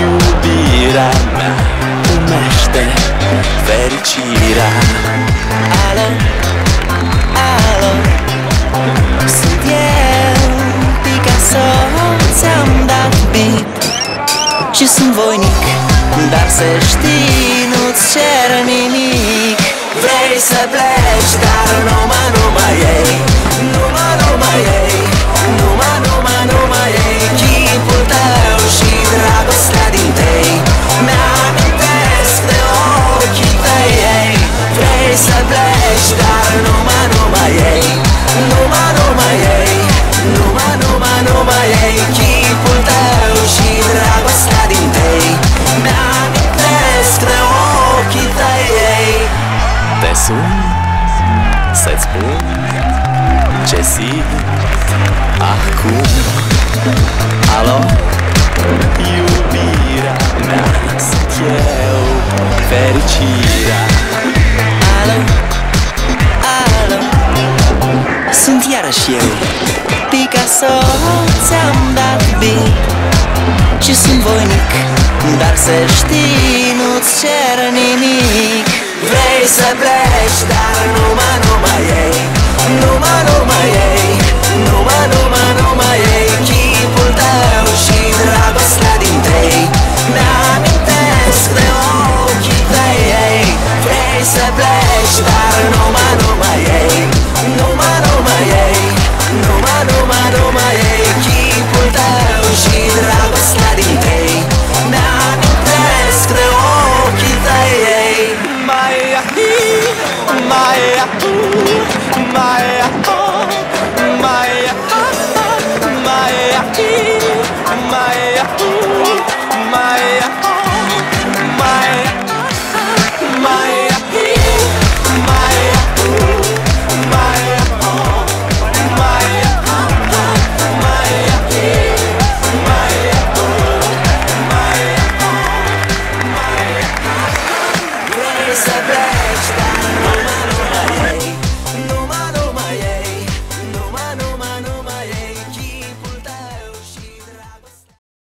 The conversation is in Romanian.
Iubirea mea numește fericirea. Alo, alo, sunt eu, Picasso, ți-am dat beat și sunt voinic, dar să știi, nu-ți cer nimic. Vrei să pleci, dar numai ei, numai ei, numai ei, chipul tău și dragostea din tei mi-amintesc de ochii tăi ei. Vrei să pleci, dar numai ei, numai ei, numai ei, chipul tău și dragostea din tei mi-amintesc de ochii tăi ei. Te sun să-ți spun ce simt acum. Alo, iubirea mea, sunt eu, fericirea. Alo, alo, sunt iarăși eu, Picasso, ți-am dat beat și sunt voinic, dar să știi, nu-ți cer nimic. Vrei să pleci, dar numai ei, numai